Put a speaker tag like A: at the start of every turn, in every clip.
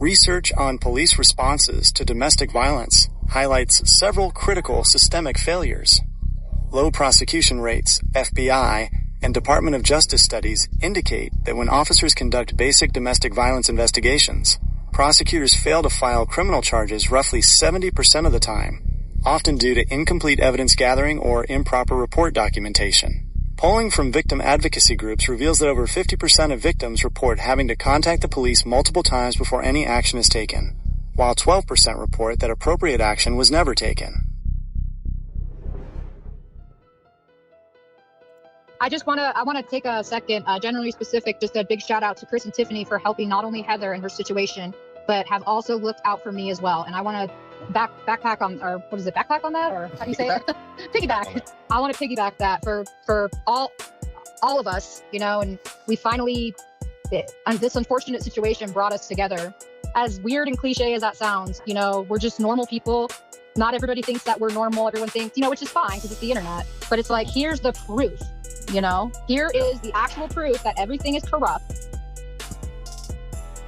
A: Research on police responses to domestic violence highlights several critical systemic failures. Low prosecution rates, FBI, and Department of Justice studies indicate that when officers conduct basic domestic violence investigations, prosecutors fail to file criminal charges roughly 70% of the time, often due to incomplete evidence gathering or improper report documentation. Polling from victim advocacy groups reveals that over 50% of victims report having to contact the police multiple times before any action is taken, while 12% report that appropriate action was never taken.
B: I want to take a second, generally specific, just a big shout out to Chris and Tiffany for helping not only Heather in her situation, but have also looked out for me as well. And I want to backpack on that, or how do you say it? Piggyback. I want to piggyback that for all of us, you know, and we finally, this unfortunate situation brought us together. As weird and cliche as that sounds, you know, we're just normal people. Not everybody thinks that we're normal. Everyone thinks, you know, which is fine because it's the internet, but it's like, here's the proof, you know, here is the actual proof that everything is corrupt.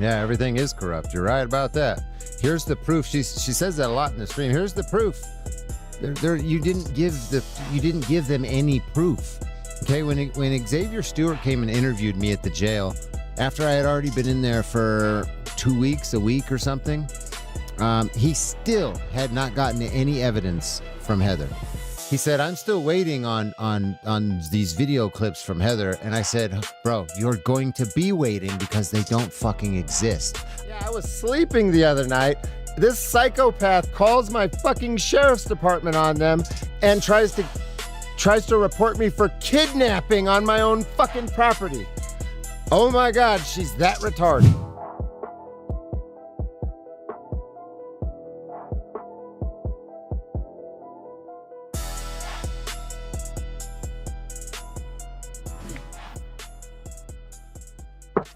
C: Yeah, everything is corrupt. You're right about that. Here's the proof. She says that a lot in the stream. Here's the proof. You didn't give them any proof. Okay, when Xavier Stewart came and interviewed me at the jail, after I had already been in there for 2 weeks, a week or something, he still had not gotten any evidence from Heather. He said, I'm still waiting on these video clips from Heather. And I said, bro, you're going to be waiting because they don't fucking exist. Yeah, I was sleeping the other night. This psychopath calls my fucking sheriff's department on them and tries to report me for kidnapping on my own fucking property. Oh my God, she's that retarded.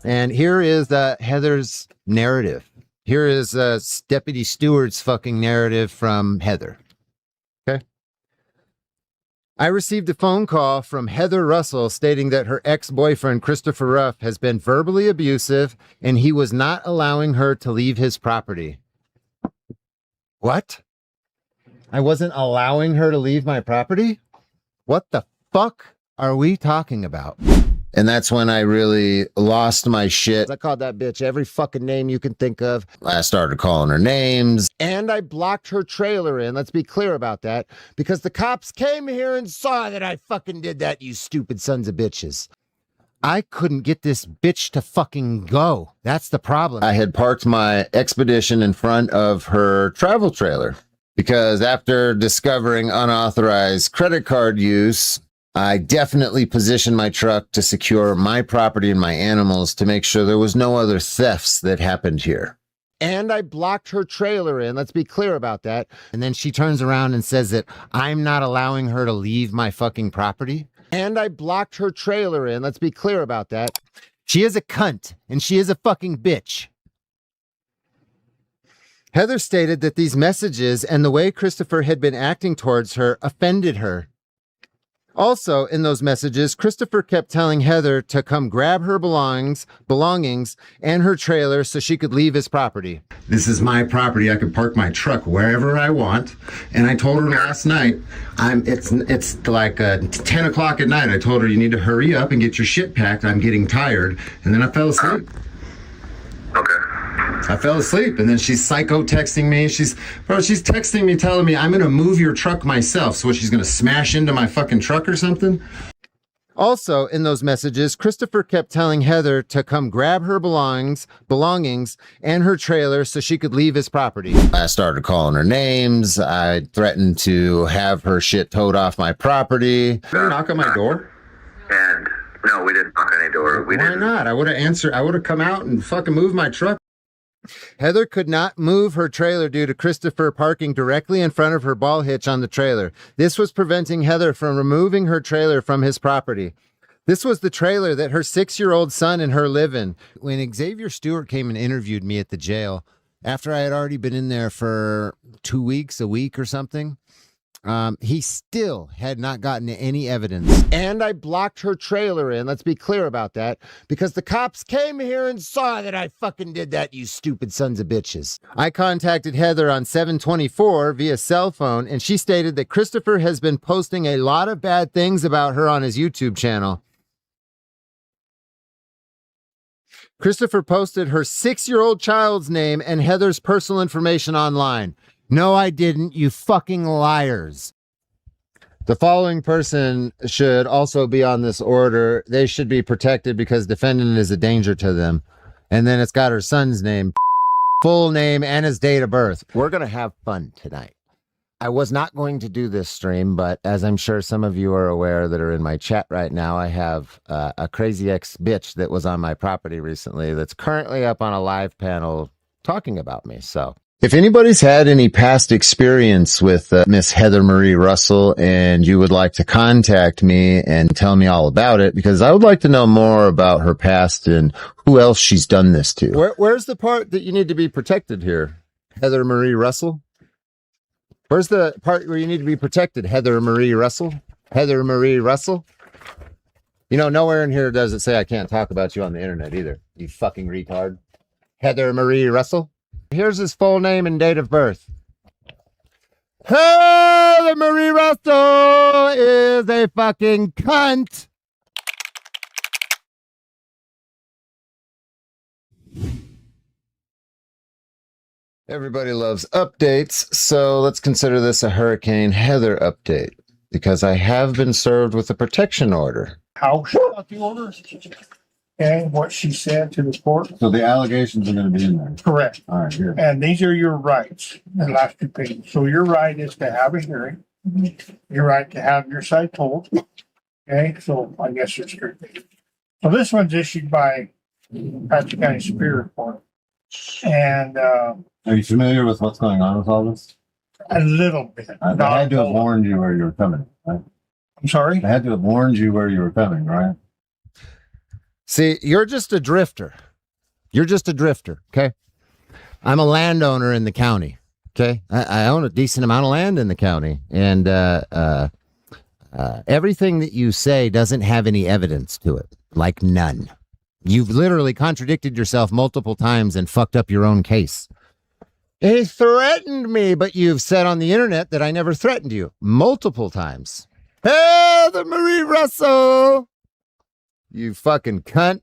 C: And here is Heather's narrative. Here is Deputy Stewart's fucking narrative from Heather. Okay. I received a phone call from Heather Russell stating that her ex-boyfriend, Christopher Ruff, has been verbally abusive and he was not allowing her to leave his property. What? I wasn't allowing her to leave my property? What the fuck are we talking about? And that's when I really lost my shit. I called that bitch every fucking name you can think of. I started calling her names. And I blocked her trailer in. Let's be clear about that. Because the cops came here and saw that I fucking did that, you stupid sons of bitches. I couldn't get this bitch to fucking go. That's the problem. I had parked my Expedition in front of her travel trailer. Because after discovering unauthorized credit card use, I definitely positioned my truck to secure my property and my animals to make sure there was no other thefts that happened here. And I blocked her trailer in. Let's be clear about that. And then she turns around and says that I'm not allowing her to leave my fucking property. And I blocked her trailer in. Let's be clear about that. She is a cunt and she is a fucking bitch. Heather stated that these messages and the way Christopher had been acting towards her offended her. Also, in those messages, Christopher kept telling Heather to come grab her belongings and her trailer so she could leave his property. This is my property. I could park my truck wherever I want. And I told her last night, it's like 10 o'clock at night. I told her, you need to hurry up and get your shit packed. I'm getting tired. And then I fell asleep.
D: Okay.
C: I fell asleep, and then she's psycho texting me. She's texting me telling me I'm going to move your truck myself. So she's going to smash into my fucking truck or something? Also, in those messages, Christopher kept telling Heather to come grab her belongings and her trailer so she could leave his property. I started calling her names. I threatened to have her shit towed off my property. Did you knock on my door?
D: And no, we didn't knock on any door.
C: Why not? I would have answered. I would have come out and fucking moved my truck. Heather could not move her trailer due to Christopher parking directly in front of her ball hitch on the trailer. This was preventing Heather from removing her trailer from his property. This was the trailer that her 6-year-old son and her live in. When Xavier Stewart came and interviewed me at the jail, after I had already been in there for 2 weeks, a week or something, He still had not gotten any evidence. And I blocked her trailer in. Let's be clear about that. Because the cops came here and saw that I fucking did that, you stupid sons of bitches. I contacted Heather on 7/24 via cell phone, and she stated that Christopher has been posting a lot of bad things about her on his YouTube channel. Christopher posted her 6-year-old child's name and Heather's personal information online. No, I didn't, you fucking liars. The following person should also be on this order. They should be protected because defendant is a danger to them. And then it's got her son's name, full name, and his date of birth. We're going to have fun tonight. I was not going to do this stream, but as I'm sure some of you are aware that are in my chat right now, I have a crazy ex-bitch that was on my property recently that's currently up on a live panel talking about me. So if anybody's had any past experience with Miss Heather Marie Russell and you would like to contact me and tell me all about it, because I would like to know more about her past and who else she's done this to. Where's the part that you need to be protected here? Heather Marie Russell? Where's the part where you need to be protected? Heather Marie Russell? Heather Marie Russell? You know, nowhere in here does it say I can't talk about you on the internet either, you fucking retard. Heather Marie Russell? Here's his full name and date of birth. Heather Marie Russell is a fucking cunt. Everybody loves updates, so let's consider this a Hurricane Heather update, because I have been served with a protection order.
E: How she got the order and what she said to the court.
C: So the allegations are going to be in there.
E: Correct.
C: All right, here.
E: And these are your rights, the last 2 pages. So your right is to have a hearing. Your right to have your side told. Okay, so I guess it's your. So this one's issued by Apache County Superior Court. And
C: Are you familiar with what's going on with all this?
E: a little bit.
C: I had to have warned you where you were coming, right?
E: I'm sorry?
C: I had to have warned you where you were coming, right? See, you're just a drifter. You're just a drifter, okay? I'm a landowner in the county, okay? I own a decent amount of land in the county, and everything that you say doesn't have any evidence to it, like none. You've literally contradicted yourself multiple times and fucked up your own case. He threatened me, but you've said on the internet that I never threatened you multiple times. Heather Marie Russell! You fucking cunt.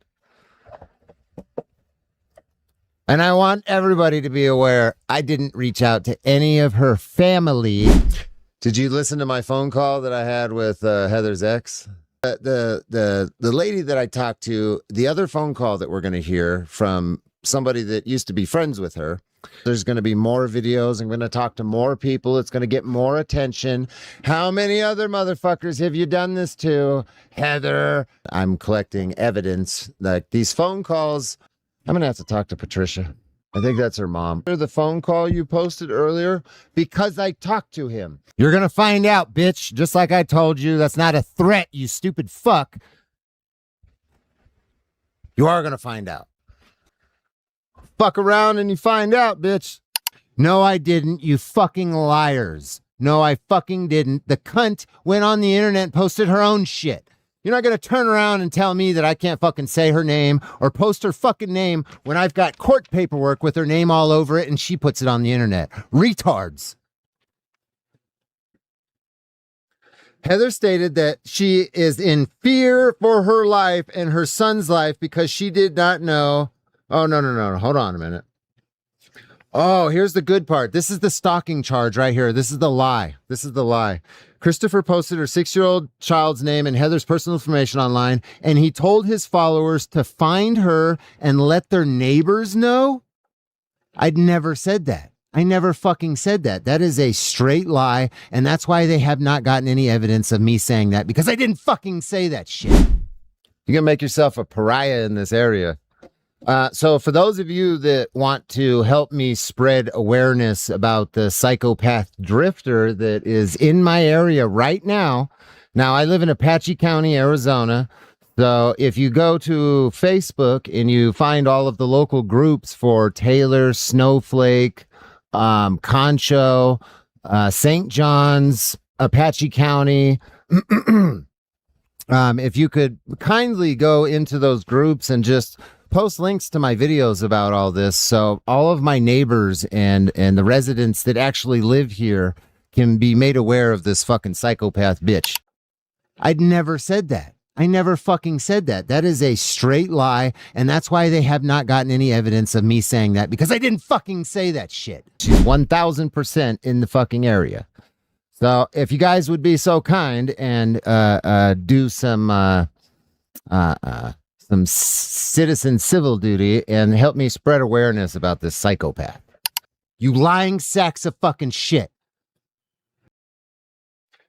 C: And I want everybody to be aware, I didn't reach out to any of her family. Did you listen to my phone call that I had with Heather's ex? The lady that I talked to, the other phone call that we're going to hear from somebody that used to be friends with her. There's going to be more videos. I'm going to talk to more people. It's going to get more attention. How many other motherfuckers have you done this to, Heather? I'm collecting evidence. Like these phone calls, I'm going to have to talk to Patricia. I think that's her mom. The phone call you posted earlier, because I talked to him. You're going to find out, bitch. Just like I told you, that's not a threat, you stupid fuck. You are going to find out. Fuck around and you find out, bitch. No, I didn't, you fucking liars. No, I fucking didn't. The cunt went on the internet and posted her own shit. You're not going to turn around and tell me that I can't fucking say her name or post her fucking name when I've got court paperwork with her name all over it and she puts it on the internet. Retards. Heather stated that she is in fear for her life and her son's life because she did not know. Oh, no. Hold on a minute. Oh, here's the good part. This is the stalking charge right here. This is the lie. Christopher posted her 6-year-old child's name and Heather's personal information online, and he told his followers to find her and let their neighbors know. I'd never said that. I never fucking said that. That is a straight lie, and that's why they have not gotten any evidence of me saying that, because I didn't fucking say that shit. You're gonna make yourself a pariah in this area. So for those of you that want to help me spread awareness about the psychopath drifter that is in my area right now. Now, I live in Apache County, Arizona. So if you go to Facebook and you find all of the local groups for Taylor, Snowflake, Concho, St. John's, Apache County. If you could kindly go into those groups and just post links to my videos about all this, so all of my neighbors and the residents that actually live here can be made aware of this fucking psychopath bitch. I'd never said that. I never fucking said that. That is a straight lie, and that's why they have not gotten any evidence of me saying that, because I didn't fucking say that shit. 1,000% in the fucking area. So if you guys would be so kind and do some citizen civil duty and help me spread awareness about this psychopath. You lying sacks of fucking shit.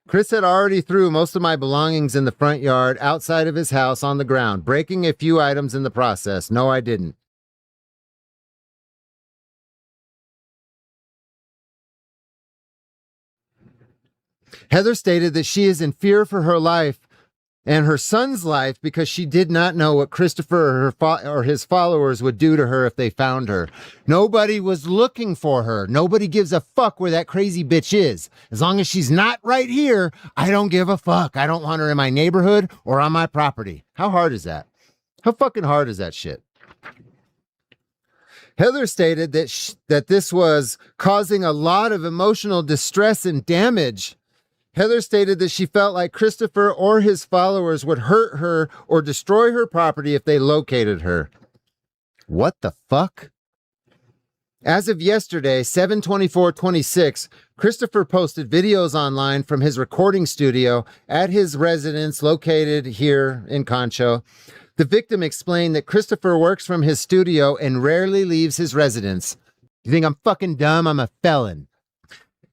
C: Chris had already threw most of my belongings in the front yard outside of his house on the ground, breaking a few items in the process. No, I didn't. Heather stated that she is in fear for her life and her son's life because she did not know what Christopher or his followers would do to her if they found her. Nobody was looking for her. Nobody gives a fuck where that crazy bitch is. As long as she's not right here, I don't give a fuck. I don't want her in my neighborhood or on my property. How hard is that? How fucking hard is that shit? Heather stated that this was causing a lot of emotional distress and damage. Heather stated that she felt like Christopher or his followers would hurt her or destroy her property if they located her. What the fuck? As of yesterday, 7/24/26, Christopher posted videos online from his recording studio at his residence located here in Concho. The victim explained that Christopher works from his studio and rarely leaves his residence. You think I'm fucking dumb? I'm a felon.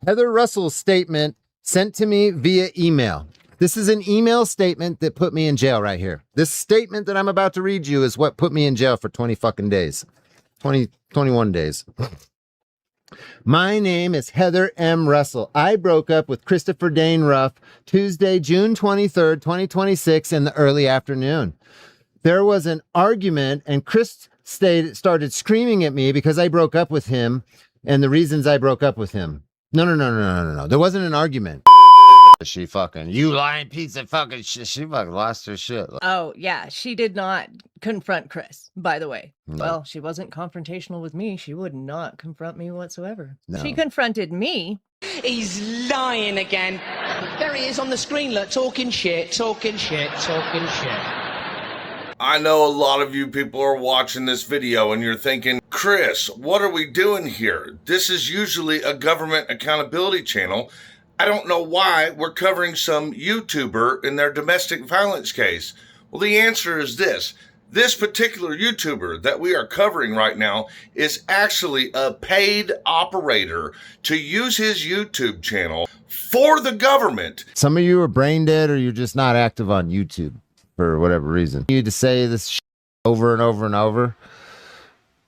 C: Heather Russell's statement sent to me via email. This is an email statement that put me in jail right here. This statement that I'm about to read you is what put me in jail for 20 fucking days. 21 days. My name is Heather M. Russell. I broke up with Christopher Dane Ruff Tuesday, June 23rd, 2026 in the early afternoon. There was an argument and Chris started screaming at me because I broke up with him and the reasons I broke up with him. No. There wasn't an argument. She fucking, you lying piece of fucking shit. She fucking lost her shit.
F: Oh, yeah. She did not confront Chris, by the way.
C: No.
F: Well, she wasn't confrontational with me. She would not confront me whatsoever.
C: No.
F: She confronted me.
G: He's lying again. There he is on the screen, look, talking shit.
H: I know a lot of you people are watching this video and you're thinking, Chris, what are we doing here? This is usually a government accountability channel. I don't know why we're covering some YouTuber in their domestic violence case. Well, the answer is this. This particular YouTuber that we are covering right now is actually a paid operator to use his YouTube channel for the government.
C: Some of you are brain dead or you're just not active on YouTube for whatever reason. You need to say this shit over and over and over.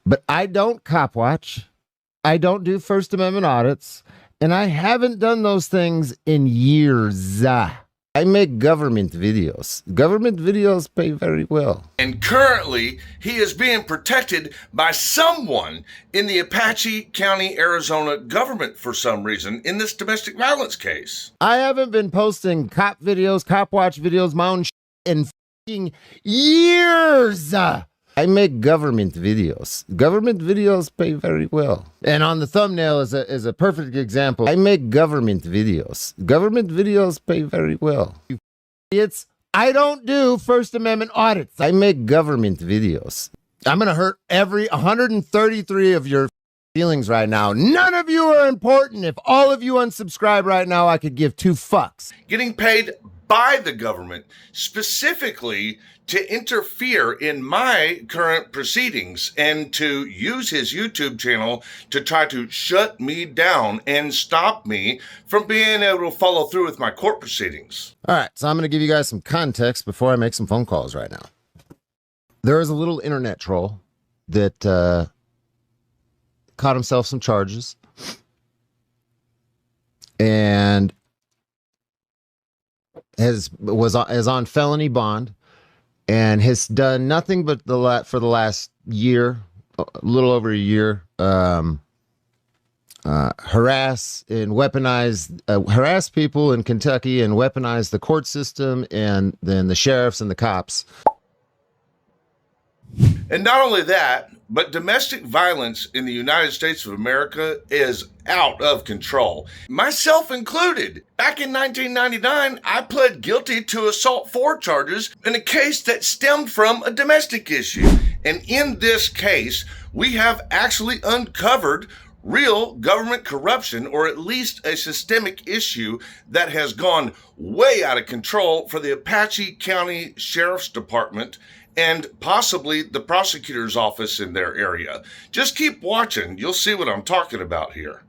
C: But I don't cop watch. I don't do First Amendment audits. And I haven't done those things in years. I make government videos. Government videos pay very well.
H: And currently, he is being protected by someone in the Apache County, Arizona government for some reason in this domestic violence case.
C: I haven't been posting cop videos, cop watch videos, my own in fucking years. I make government videos. Government videos pay very well. And on the thumbnail is a perfect example. I make government videos. Government videos pay very well. You idiots, I don't do First Amendment audits. I make government videos. I'm going to hurt every 133 of your feelings right now. None of you are important. If all of you unsubscribe right now, I could give 2 fucks.
H: Getting paid by the government specifically to interfere in my current proceedings and to use his YouTube channel to try to shut me down and stop me from being able to follow through with my court proceedings.
C: All right, so I'm going to give you guys some context before I make some phone calls right now. There is a little internet troll that caught himself some charges and is on felony bond and has done nothing but for the last year, a little over a year, harass people in Kentucky and weaponize the court system and then the sheriffs and the cops.
H: And not only that, but domestic violence in the United States of America is out of control, myself included. Back in 1999, I pled guilty to assault 4 charges in a case that stemmed from a domestic issue. And in this case, we have actually uncovered real government corruption, or at least a systemic issue that has gone way out of control for the Apache County Sheriff's Department and possibly the prosecutor's office in their area. Just keep watching. You'll see what I'm talking about here.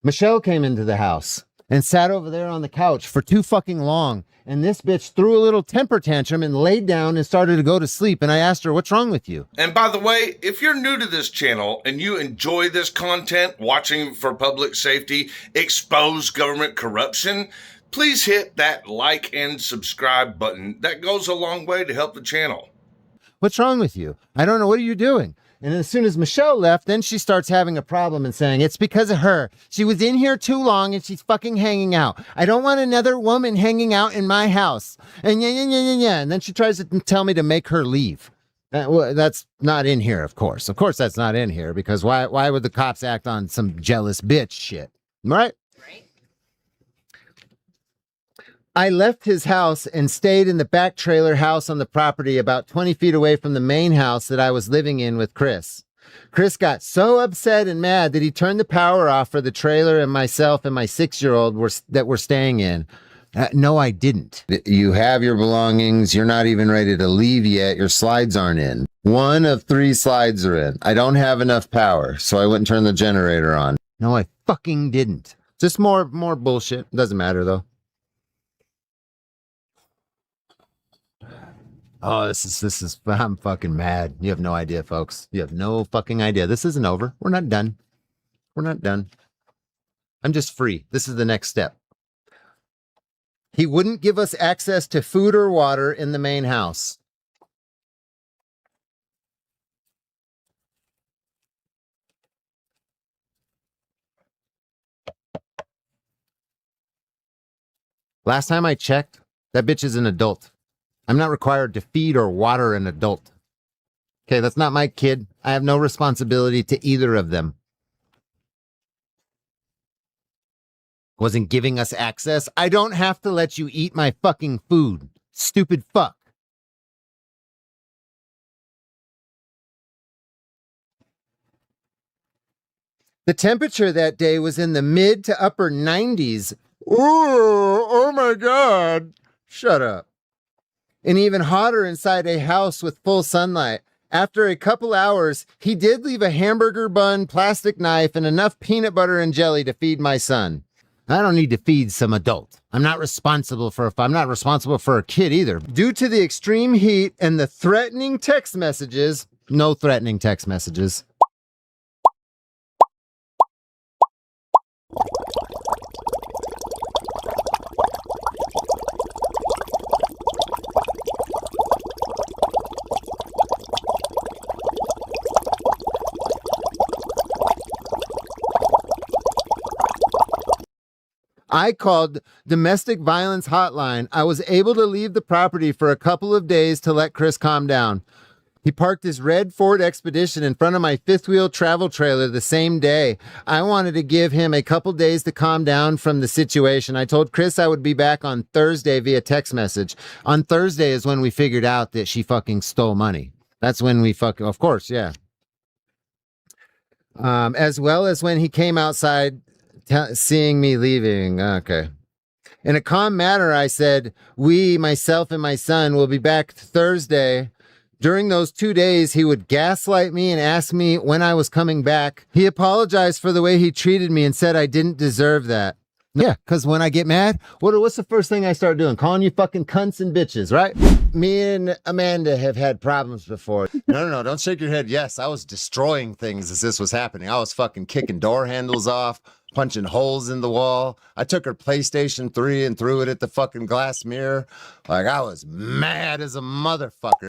C: Michelle came into the house and sat over there on the couch for too fucking long. And this bitch threw a little temper tantrum and laid down and started to go to sleep. And I asked her, what's wrong with you?
H: And by the way, if you're new to this channel and you enjoy this content, watching for public safety, expose government corruption, please hit that like and subscribe button. That goes a long way to help the channel.
C: What's wrong with you? I don't know. What are you doing? And as soon as Michelle left, then she starts having a problem and saying, it's because of her. She was in here too long and she's fucking hanging out. I don't want another woman hanging out in my house. And yeah. And then she tries to tell me to make her leave. Well, that's not in here, of course. Of course that's not in here, because why would the cops act on some jealous bitch shit? Right? I left his house and stayed in the back trailer house on the property about 20 feet away from the main house that I was living in with Chris. Chris got so upset and mad that he turned the power off for the trailer and myself and my 6-year-old that were staying in. No, I didn't. You have your belongings. You're not even ready to leave yet. Your slides aren't in. 1 of 3 slides are in. I don't have enough power, so I wouldn't turn the generator on. No, I fucking didn't. Just more bullshit. Doesn't matter, though. Oh, this is, I'm fucking mad. You have no idea, folks. You have no fucking idea. This isn't over. We're not done. We're not done. I'm just free. This is the next step. He wouldn't give us access to food or water in the main house. Last time I checked, that bitch is an adult. I'm not required to feed or water an adult. Okay, that's not my kid. I have no responsibility to either of them. Wasn't giving us access. I don't have to let you eat my fucking food. Stupid fuck. The temperature that day was in the mid to upper 90s. Oh my God. Shut up. And even hotter inside a house with full sunlight. After a couple hours, he did leave a hamburger bun, plastic knife, and enough peanut butter and jelly to feed my son. I don't need to feed some adult. I'm not responsible for a kid either. Due to the extreme heat and the threatening text messages, no threatening text messages. I called domestic violence hotline. I was able to leave the property for a couple of days to let Chris calm down. He parked his red Ford Expedition in front of my 5th-wheel travel trailer the same day. I wanted to give him a couple days to calm down from the situation. I told Chris I would be back on Thursday via text message. On Thursday is when we figured out that she fucking stole money. That's when we of course, yeah. As well as when he came outside seeing me leaving. Okay. In a calm manner, I said, myself and my son, will be back Thursday. During those 2 days, he would gaslight me and ask me when I was coming back. He apologized for the way he treated me and said I didn't deserve that. Yeah, because when I get mad, what's the first thing I start doing? Calling you fucking cunts and bitches, right? Me and Amanda have had problems before. No, don't shake your head. Yes, I was destroying things as this was happening. I was fucking kicking door handles off, punching holes in the wall. I took her PlayStation 3 and threw it at the fucking glass mirror. Like, I was mad as a motherfucker.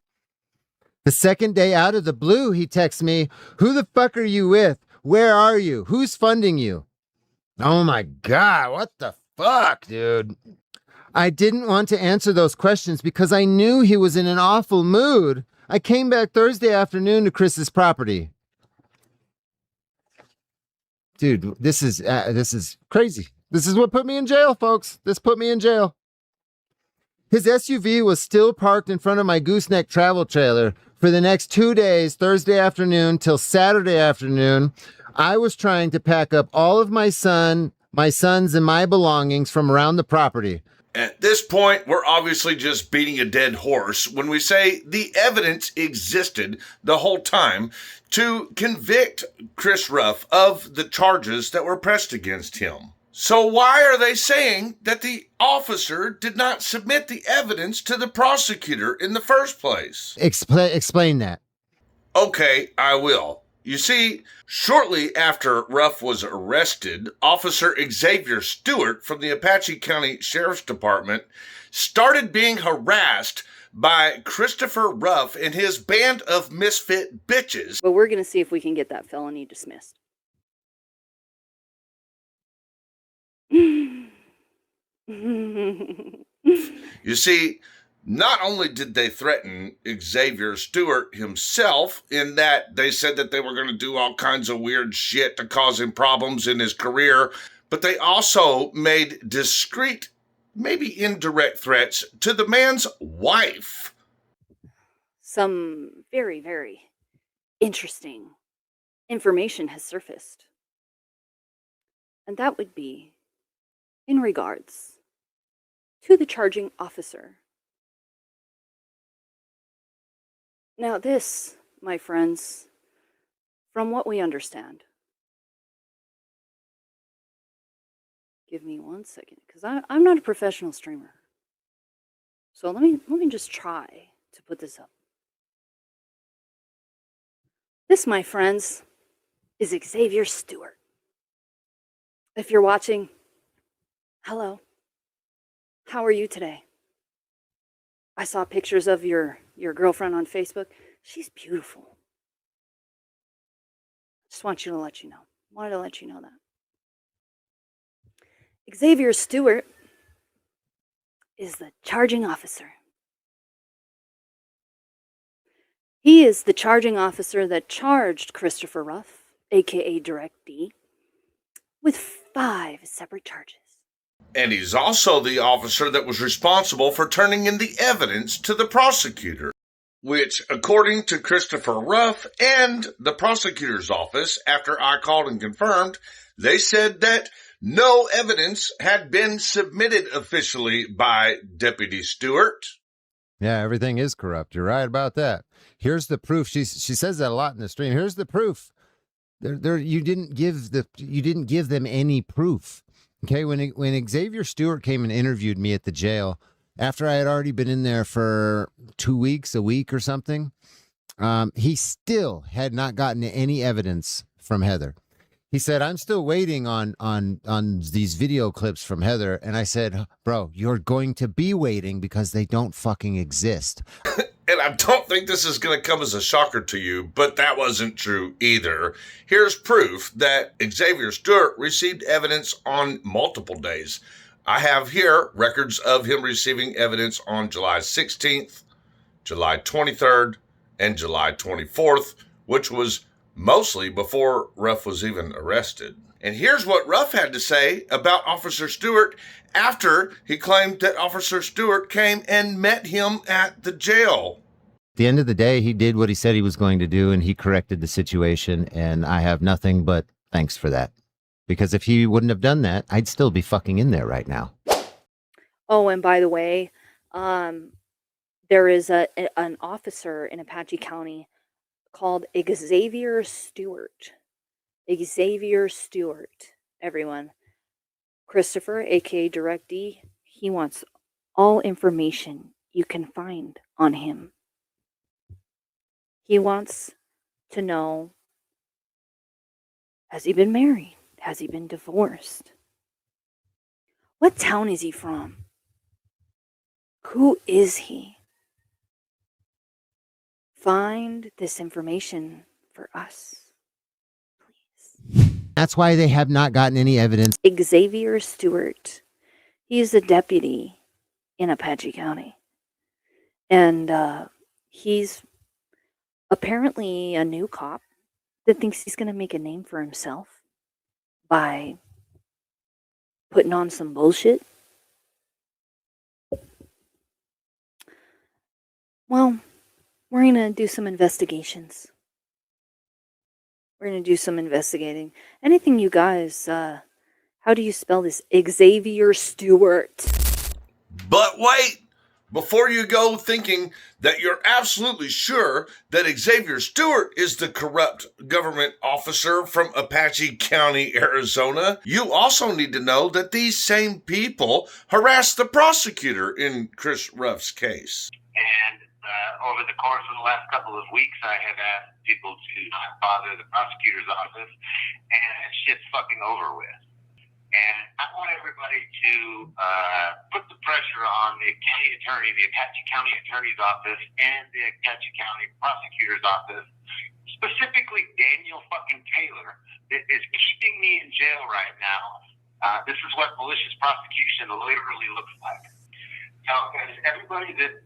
C: The second day out of the blue, he texts me, who the fuck are you with? Where are you? Who's funding you? Oh my God, what the fuck, dude? I didn't want to answer those questions because I knew he was in an awful mood. I came back Thursday afternoon to Chris's property. Dude, this is crazy. This is what put me in jail, folks. This put me in jail. His SUV was still parked in front of my gooseneck travel trailer for the next 2 days, Thursday afternoon till Saturday afternoon. I was trying to pack up all of my sons and my belongings from around the property.
H: At this point, we're obviously just beating a dead horse when we say the evidence existed the whole time to convict Chris Ruff of the charges that were pressed against him. So why are they saying that the officer did not submit the evidence to the prosecutor in the first place?
C: Explain that.
H: Okay, I will. You see, shortly after Ruff was arrested, Officer Xavier Stewart from the Apache County Sheriff's Department started being harassed by Christopher Ruff and his band of misfit bitches.
I: But we're going to see if we can get that felony dismissed.
H: You see, not only did they threaten Xavier Stewart himself in that they said that they were going to do all kinds of weird shit to cause him problems in his career, but they also made discreet, maybe indirect threats to the man's wife.
I: Some very, very interesting information has surfaced. And that would be in regards to the charging officer. Now this, my friends, from what we understand, give me 1 second, because I'm not a professional streamer. So let me just try to put this up. This, my friends, is Xavier Stewart. If you're watching, hello. How are you today? I saw pictures of your girlfriend on Facebook. She's beautiful. Just want you to let you know. Wanted to let you know that. Xavier Stewart is the charging officer. He is the charging officer that charged Christopher Ruff, aka Direct D, with 5 separate charges.
H: And he's also the officer that was responsible for turning in the evidence to the prosecutor, which, according to Christopher Ruff and the prosecutor's office, after I called and confirmed, they said that no evidence had been submitted officially by Deputy Stewart.
C: Yeah, everything is corrupt. You're right about that. Here's the proof. She says that a lot in the stream. Here's the proof. You didn't give them any proof. Okay, when Xavier Stewart came and interviewed me at the jail, after I had already been in there for 2 weeks, a week or something, he still had not gotten any evidence from Heather. He said, I'm still waiting on these video clips from Heather. And I said, bro, you're going to be waiting because they don't fucking exist.
H: And I don't think this is going to come as a shocker to you, but that wasn't true either. Here's proof that Xavier Stewart received evidence on multiple days. I have here records of him receiving evidence on July 16th, July 23rd, and July 24th, which was mostly before Ruff was even arrested. And here's what Ruff had to say about Officer Stewart after he claimed that Officer Stewart came and met him at the jail.
C: At the end of the day, he did what he said he was going to do, and he corrected the situation, and I have nothing but thanks for that. Because if he wouldn't have done that, I'd still be fucking in there right now.
I: Oh, and by the way, there is an officer in Apache County called Xavier Stewart. Xavier Stewart, everyone. Christopher, aka Direct D, he wants all information you can find on him. He wants to know, has he been married? Has he been divorced? What town is he from? Who is he? Find this information for us, please.
C: That's why they have not gotten any evidence.
I: Xavier Stewart. He's a deputy in Apache County. And he's apparently a new cop that thinks he's going to make a name for himself by putting on some bullshit. Well, we're going to do some investigations. We're going to do some investigating. Anything you guys, how do you spell this? Xavier Stewart.
H: But wait! Before you go thinking that you're absolutely sure that Xavier Stewart is the corrupt government officer from Apache County, Arizona, you also need to know that these same people harassed the prosecutor in Chris Ruff's case.
J: And over the course of the last couple of weeks, I have asked people to not bother the prosecutor's office, and shit's fucking over with. And I want everybody to put the pressure on the county attorney, the Apache County Attorney's Office, and the Apache County Prosecutor's Office, specifically Daniel fucking Taylor, that is keeping me in jail right now. This is what malicious prosecution literally looks like. So, as everybody that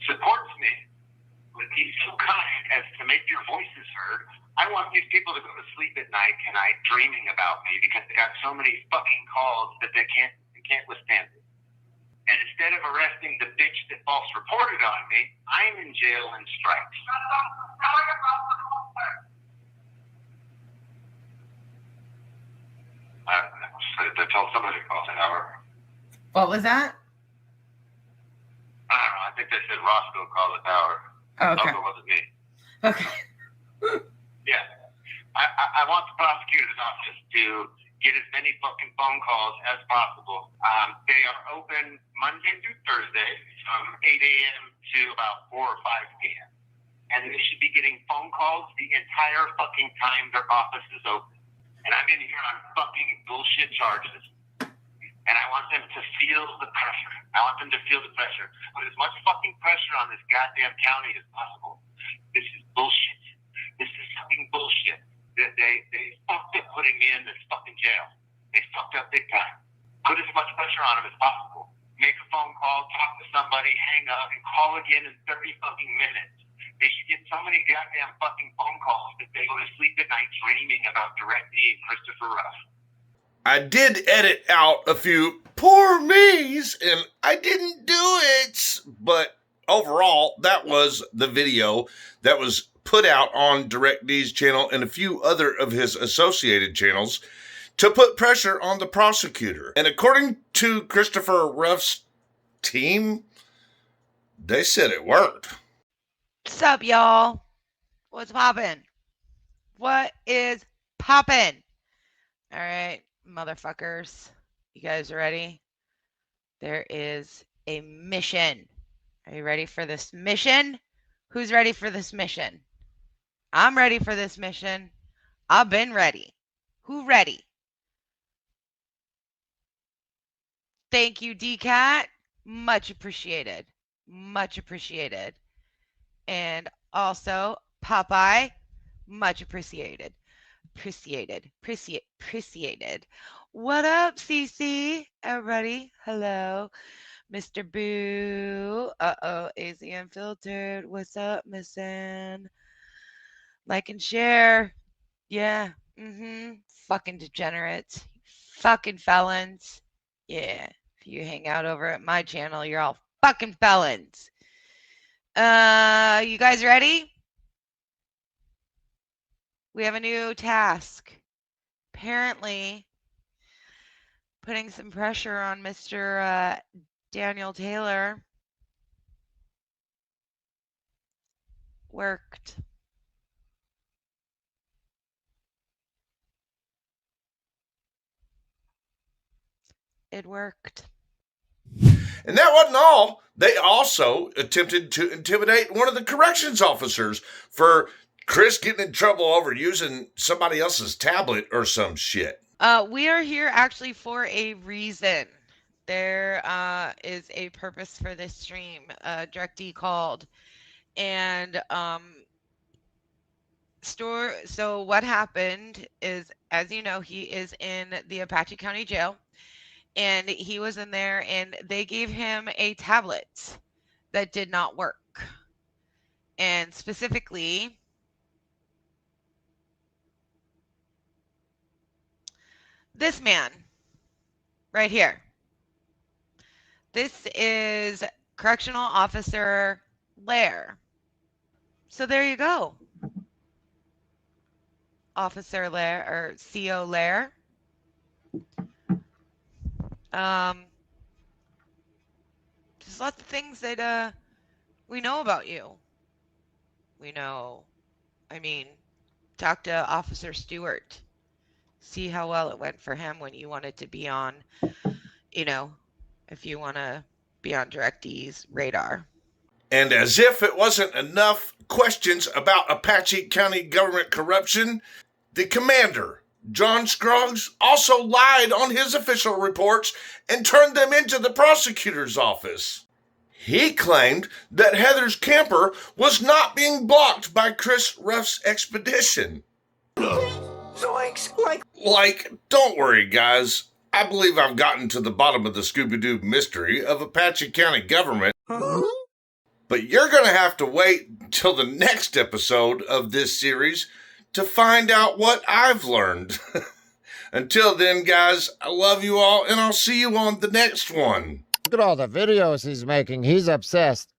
J: supports me would be so kind as to make your voices heard, I want these people to go to sleep at night tonight dreaming about me because they got so many fucking calls that they can't withstand it. And instead of arresting the bitch that false reported on me, I'm in jail and strikes. I told somebody to call the tower.
K: What was that?
J: I don't know. I think they said Roscoe called the tower.
K: Oh, okay.
J: No, it wasn't me.
K: Okay.
J: Yeah. I want the prosecutor's office to get as many fucking phone calls as possible. They are open Monday through Thursday from 8 a.m. to about 4 or 5 p.m. And they should be getting phone calls the entire fucking time their office is open. And I'm in here on fucking bullshit charges. And I want them to feel the pressure. I want them to feel the pressure. Put as much fucking pressure on this goddamn county as possible. This is bullshit. This is fucking bullshit. They fucked up putting me in this fucking jail. They fucked up big time. Put as much pressure on them as possible. Make a phone call, talk to somebody, hang up, and call again in 30 fucking minutes. They should get so many goddamn fucking phone calls that they go to sleep at night dreaming about DirectD and Christopher Ruff.
H: I did edit out a few poor me's, and I didn't do it. But overall, that was the video that was put out on DirectD's channel and a few other of his associated channels to put pressure on the prosecutor. And according to Christopher Ruff's team, they said it worked.
K: What's up, y'all? What's poppin'? What is poppin'? All right, motherfuckers. You guys ready? There is a mission. Are you ready for this mission? Who's ready for this mission? I'm ready for this mission. I've been ready. Who ready? Thank you, DCAT. Much appreciated. Much appreciated. And also, Popeye. Much appreciated. Appreciated. What up, CC? Everybody, hello. Mr. Boo. Uh-oh, AZ Unfiltered. What's up, Miss Ann? Like and share. Yeah. Fucking degenerates. Fucking felons. Yeah. If you hang out over at my channel, you're all fucking felons. You guys ready? We have a new task. Apparently, putting some pressure on Mr. Daniel Taylor worked. It worked.
H: And that wasn't all. They also attempted to intimidate one of the corrections officers for Chris getting in trouble over using somebody else's tablet or some shit.
K: We are here actually for a reason. There is a purpose for this stream. DirectD called and So what happened is, as you know, he is in the Apache County Jail, and he was in there, and they gave him a tablet that did not work. And specifically, this man right here. This is Correctional Officer Lair. So there you go. Officer Lair, or CO Lair. There's lots of things that we know about you. We know, talk to Officer Stewart. See how well it went for him when you wanted to be on, if you want to be on DirectD's radar.
H: And as if it wasn't enough questions about Apache County government corruption, the commander, John Scruggs, also lied on his official reports and turned them into the prosecutor's office. He claimed that Heather's camper was not being blocked by Chris Ruff's expedition. Don't worry, guys. I believe I've gotten to the bottom of the Scooby-Doo mystery of Apache County government. But you're going to have to wait until the next episode of this series to find out what I've learned. Until then, guys, I love you all, and I'll see you on the next one.
C: Look at all the videos he's making. He's obsessed.